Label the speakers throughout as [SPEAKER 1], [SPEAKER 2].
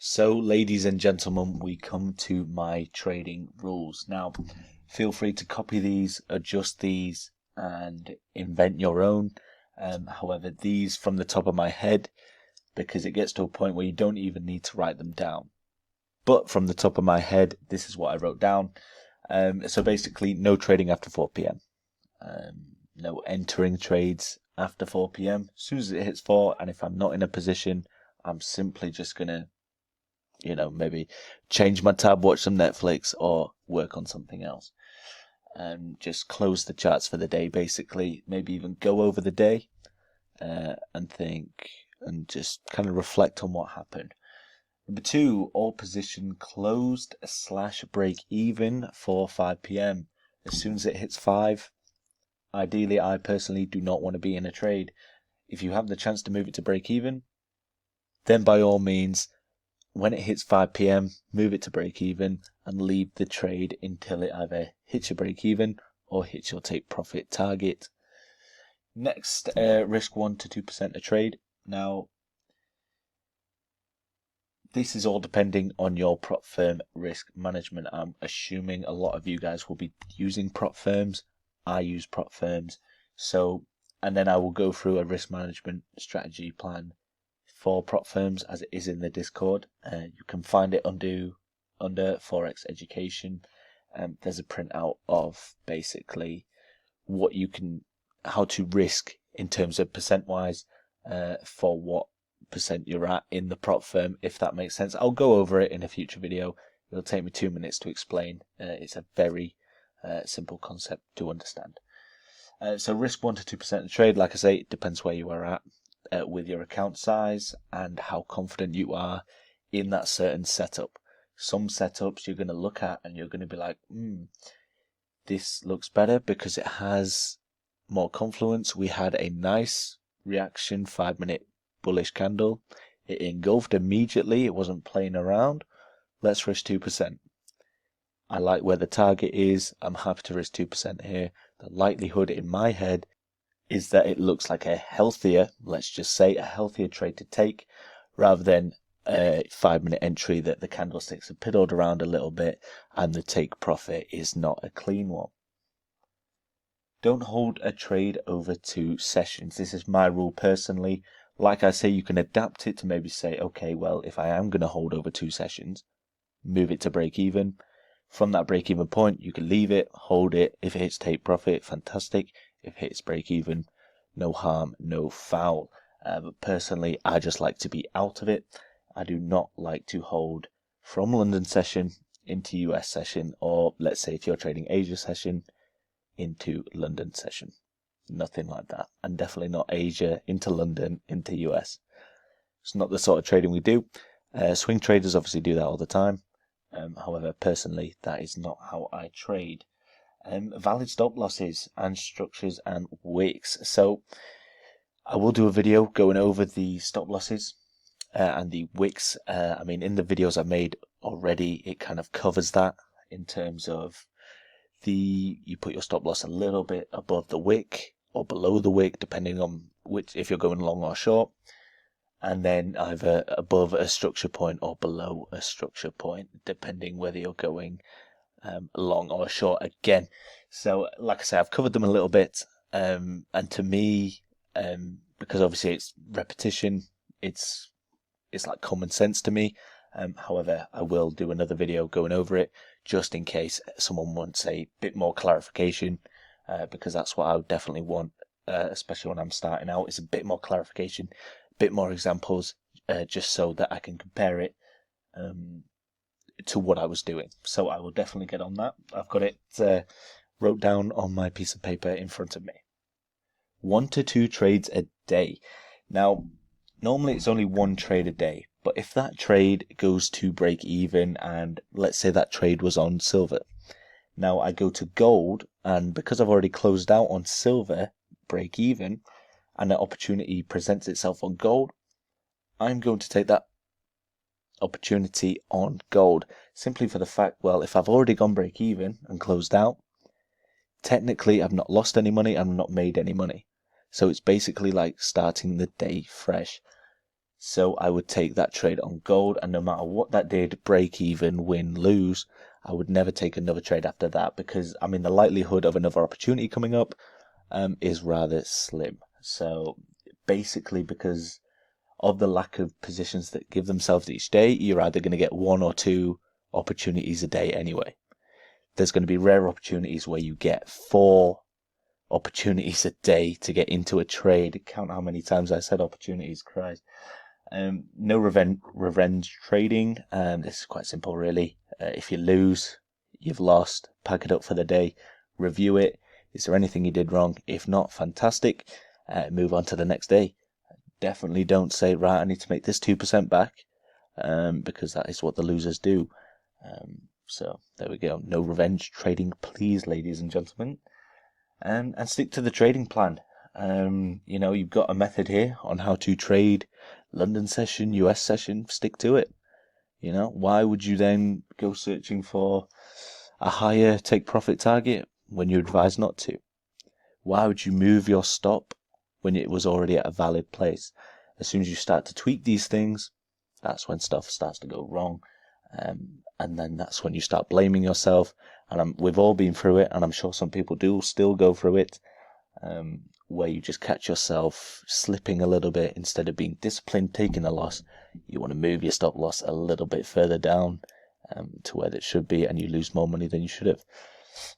[SPEAKER 1] So, ladies and gentlemen, we come to my trading rules. Now, feel free to copy these, adjust these, and invent your own. However, these from the top of my head, because it gets to a point where you don't even need to write them down. But from the top of my head, this is what I wrote down. So basically, no trading after 4 p.m. No entering trades after 4 p.m. As soon as it hits 4, and if I'm not in a position, I'm simply just going to maybe change my tab, watch some Netflix, or work on something else. Just close the charts for the day, basically. Maybe even go over the day and think and just kind of reflect on what happened. Number 2, all position closed / break even for 5 p.m. As soon as it hits 5, ideally, I personally do not want to be in a trade. If you have the chance to move it to break even, then by all means, when it hits 5 p.m., move it to break even and leave the trade until it either hits your break even or hits your take profit target. Next, risk 1 to 2% a trade. Now, this is all depending on your prop firm risk management. I'm assuming a lot of you guys will be using prop firms. I use prop firms. And then I will go through a risk management strategy plan for prop firms as it is in the Discord. You can find it under Forex Education. There's a printout of basically how to risk in terms of percent wise for what percent you're at in the prop firm, if that makes sense. I'll go over it in a future video. It'll take me 2 minutes to explain. It's a very simple concept to understand. So risk 1 to 2% of trade, like I say, it depends where you are at with your account size and how confident you are in that certain setup. Some setups you're going to look at and you're going to be like, this looks better because it has more confluence. We had a nice reaction 5-minute bullish candle. It engulfed immediately. It wasn't playing around. Let's risk 2%. I like where the target is. I'm happy to risk 2% here. The likelihood in my head is that it looks like let's just say a healthier trade to take rather than a 5-minute entry that the candlesticks have piddled around a little bit and the take profit is not a clean one. Don't hold a trade over 2 sessions. This is my rule personally. Like I say, you can adapt it to maybe say, okay, well, if I am going to hold over 2 sessions, move it to break even. From that break even point, you can leave it, hold it. If it hits take profit, fantastic. If it hits break even, no harm, no foul. But personally, I just like to be out of it. I do not like to hold from London session into US session, or let's say if you're trading Asia session into London session. Nothing like that. And definitely not Asia into London into US. It's not the sort of trading we do. Swing traders obviously do that all the time. However, personally, that is not how I trade. Valid stop losses and structures and wicks. So I will do a video going over the stop losses and the wicks. In the videos I made already, it kind of covers that in terms of you put your stop loss a little bit above the wick or below the wick, depending on if you're going long or short, and then either above a structure point or below a structure point, depending whether you're going long or short again. So like I say, I've covered them a little bit, and to me, because obviously it's repetition, it's like common sense to me. However, I will do another video going over it just in case someone wants a bit more clarification, because that's what I would definitely want, especially when I'm starting out, is a bit more clarification, a bit more examples, just so that I can compare it to what I was doing. So I will definitely get on that. I've got it wrote down on my piece of paper in front of me. 1 to 2 trades a day. Now, normally it's only 1 trade a day, but if that trade goes to break even, and let's say that trade was on silver, now I go to gold, and because I've already closed out on silver, break even, and an opportunity presents itself on gold, I'm going to take that opportunity on gold, simply for the fact, well, if I've already gone break even and closed out, technically I've not lost any money, I've not made any money. So it's basically like starting the day fresh. So I would take that trade on gold, and no matter what that did, break even, win, lose, I would never take another trade after that, because I mean the likelihood of another opportunity coming up is rather slim. So basically, because of the lack of positions that give themselves each day, you're either going to get 1 or 2 opportunities a day anyway. There's going to be rare opportunities where you get 4 opportunities a day to get into a trade. Count how many times I said opportunities, Christ. No revenge trading. This is quite simple, really. If you lose, you've lost. Pack it up for the day. Review it. Is there anything you did wrong? If not, fantastic. Move on to the next day. Definitely don't say, right, I need to make this 2% back, because that is what the losers do. So there we go. No revenge trading, please, ladies and gentlemen. And stick to the trading plan. You've got a method here on how to trade London session, US session. Stick to it. Why would you then go searching for a higher take profit target when you're advised not to? Why would you move your stop when it was already at a valid place? As soon as you start to tweak these things, that's when stuff starts to go wrong. And then that's when you start blaming yourself. And we've all been through it, and I'm sure some people do still go through it, where you just catch yourself slipping a little bit. Instead of being disciplined, taking a loss, you want to move your stop loss a little bit further down to where it should be, and you lose more money than you should have.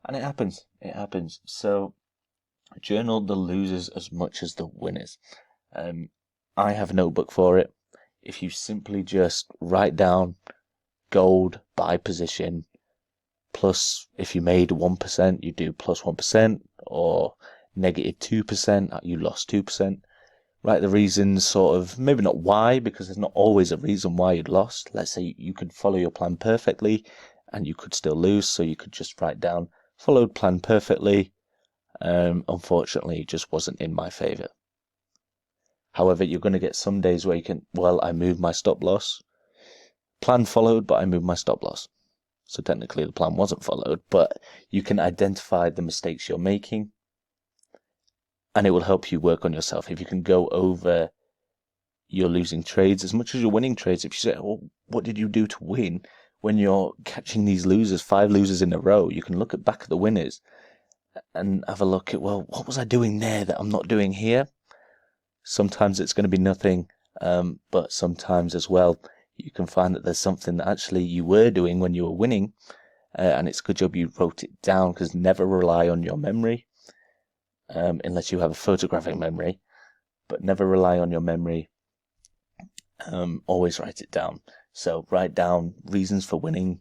[SPEAKER 1] And it happens. So journal the losers as much as the winners. I have a notebook for it. If you simply just write down gold buy position, plus if you made 1%, you do plus 1%, or negative 2%, you lost 2%. Write the reasons, sort of, maybe not why, because there's not always a reason why you'd lost. Let's say you could follow your plan perfectly and you could still lose, so you could just write down, followed plan perfectly, unfortunately it just wasn't in my favor. However, you're going to get some days where you can, I moved my stop loss. Plan followed, but I moved my stop loss. So technically the plan wasn't followed, but you can identify the mistakes you're making, and it will help you work on yourself. If you can go over your losing trades as much as your winning trades, if you say, what did you do to win? When you're catching these losers, 5 losers in a row, you can look back at the winners and have a look at, what was I doing there that I'm not doing here? Sometimes it's going to be nothing, but sometimes as well, you can find that there's something that actually you were doing when you were winning, and it's a good job you wrote it down, because never rely on your memory, unless you have a photographic memory, but never rely on your memory. Always write it down. So write down reasons for winning,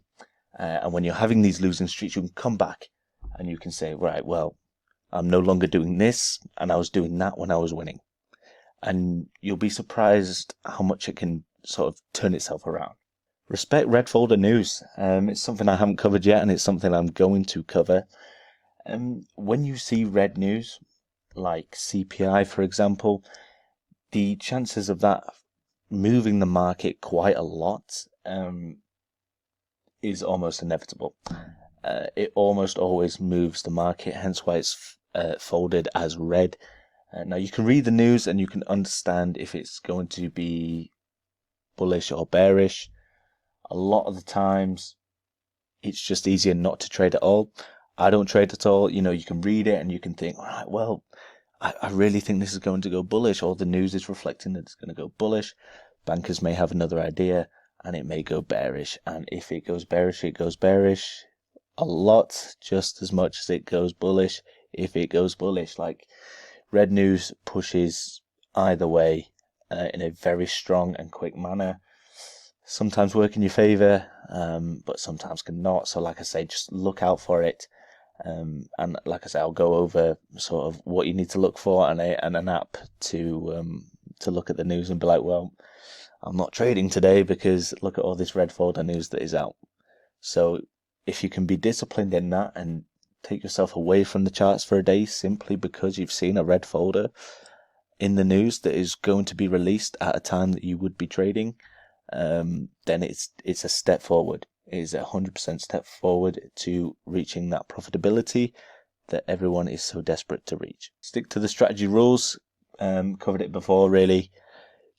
[SPEAKER 1] and when you're having these losing streaks, you can come back and you can say, right, I'm no longer doing this, and I was doing that when I was winning. And you'll be surprised how much it can sort of turn itself around. Respect red folder news. It's something I haven't covered yet, and it's something I'm going to cover. When you see red news, like CPI, for example, the chances of that moving the market quite a lot is almost inevitable. It almost always moves the market, hence why it's folded as red. Now you can read the news and you can understand if it's going to be bullish or bearish. A lot of the times it's just easier not to trade at all. I don't trade at all. You can read it and you can think, all right, I really think this is going to go bullish, or the news is reflecting that it's going to go bullish. Bankers may have another idea and it may go bearish. And if it goes bearish, it goes bearish a lot, just as much as it goes bullish if it goes bullish. Like, red news pushes either way in a very strong and quick manner. Sometimes work in your favor, but sometimes cannot. So like I say, just look out for it. And like I say, I'll go over sort of what you need to look for and an app to look at the news and be like, I'm not trading today because look at all this red folder news that is out. So if you can be disciplined in that and take yourself away from the charts for a day simply because you've seen a red folder in the news that is going to be released at a time that you would be trading, then it's a step forward. It is 100% step forward to reaching that profitability that everyone is so desperate to reach. Stick to the strategy rules. Covered it before, really.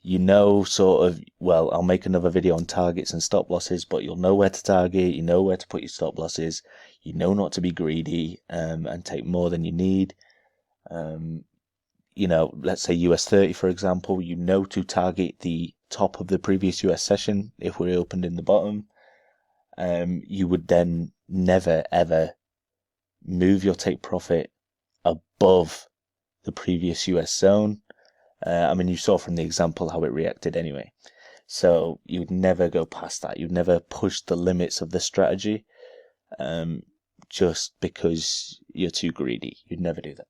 [SPEAKER 1] You know, sort of, well, I'll make another video on targets and stop losses, but you'll know where to target, you know where to put your stop losses, you know not to be greedy and take more than you need. You know, let's say US 30, for example, you know to target the top of the previous US session if we're opened in the bottom. You would then never, ever move your take profit above the previous US zone. I mean, you saw from the example how it reacted anyway. So you'd never go past that. You'd never push the limits of the strategy just because you're too greedy. You'd never do that.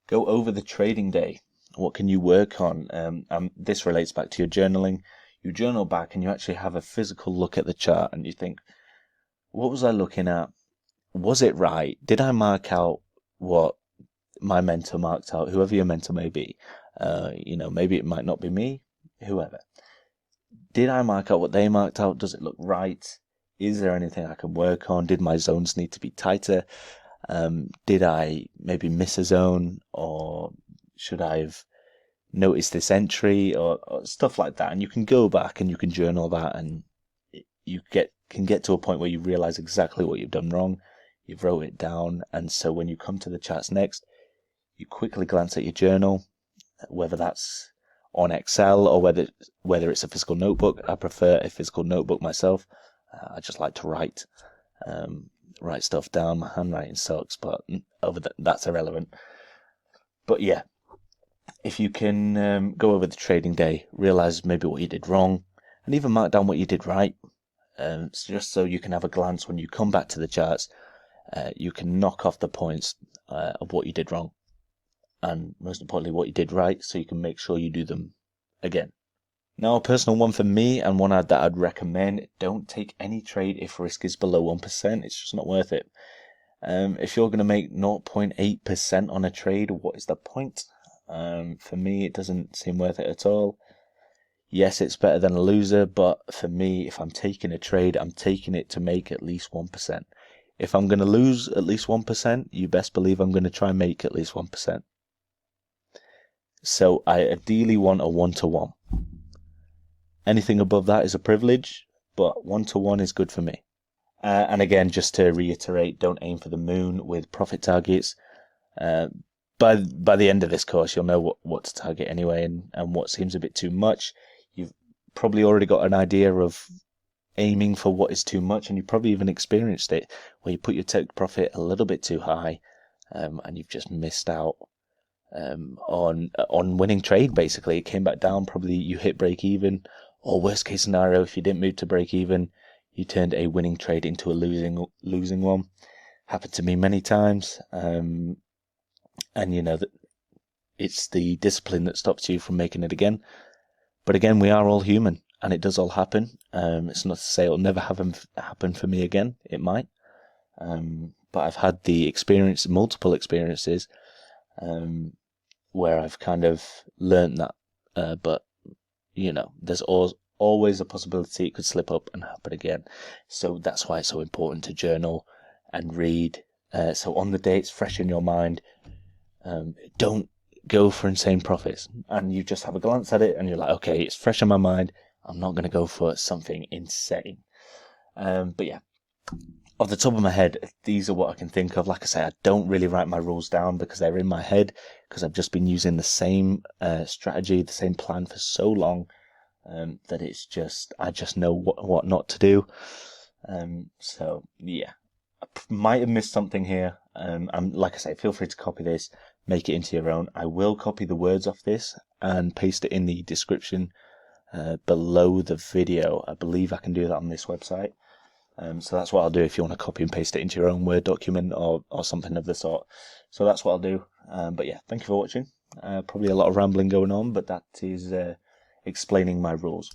[SPEAKER 1] Go over the trading day. What can you work on? This relates back to your journaling. You journal back and you actually have a physical look at the chart and you think, what was I looking at? Was it right? Did I mark out what my mentor marked out, whoever your mentor may be? You know, maybe it might not be me, whoever. Did I mark out what they marked out? Does it look right? Is there anything I can work on? Did my zones need to be tighter? Did I maybe miss a zone, or should I have noticed this entry, or stuff like that? And you can go back and you can journal that, and you can get to a point where you realize exactly what you've done wrong. You've wrote it down, and so when you come to the charts next, you quickly glance at your journal, whether that's on Excel or whether it's a physical notebook. I prefer a physical notebook myself. I just like to write stuff down. My handwriting sucks, but that's irrelevant. But yeah, if you can go over the trading day, realize maybe what you did wrong, and even mark down what you did right, just so you can have a glance when you come back to the charts. You can knock off the points of what you did wrong, and most importantly what you did right, so you can make sure you do them again. Now, a personal one for me, and one that I'd recommend: don't take any trade if risk is below 1%. It's just not worth it. If you're going to make 0.8% on a trade, what is the point? For me, it doesn't seem worth it at all. Yes, it's better than a loser, but for me, if I'm taking a trade, I'm taking it to make at least 1%. If I'm going to lose at least 1%, you best believe I'm going to try and make at least 1%. So I ideally want a 1-to-1. Anything above that is a privilege, but 1-to-1 is good for me. And again, just to reiterate, don't aim for the moon with profit targets. By the end of this course, you'll know what to target anyway, and what seems a bit too much. You've probably already got an idea of aiming for what is too much, and you've probably even experienced it, where you put your take profit a little bit too high, and you've just missed out on winning trade. Basically, it came back down. Probably you hit break even, or worst case scenario, if you didn't move to break even, you turned a winning trade into a losing one. Happened to me many times, and you know that it's the discipline that stops you from making it again. But again, we are all human, and it does all happen. It's not to say it'll never happen for me again. It might, but I've had the multiple experiences, where I've kind of learned that. But you know, there's always a possibility it could slip up and happen again. So that's why it's so important to journal and read. So on the day it's fresh in your mind. Don't go for insane profits, and you just have a glance at it and you're like, okay, it's fresh in my mind. I'm not going to go for something insane. But yeah, off the top of my head, these are what I can think of. Like I say, I don't really write my rules down because they're in my head, because I've just been using the same strategy, the same plan for so long, that I just know what not to do. So yeah, I might have missed something here. Like I say, feel free to copy this, make it into your own. I will copy the words off this and paste it in the description below the video. I believe I can do that on this website. So that's what I'll do if you want to copy and paste it into your own Word document or something of the sort. So that's what I'll do. But yeah, thank you for watching. Probably a lot of rambling going on, but that is explaining my rules.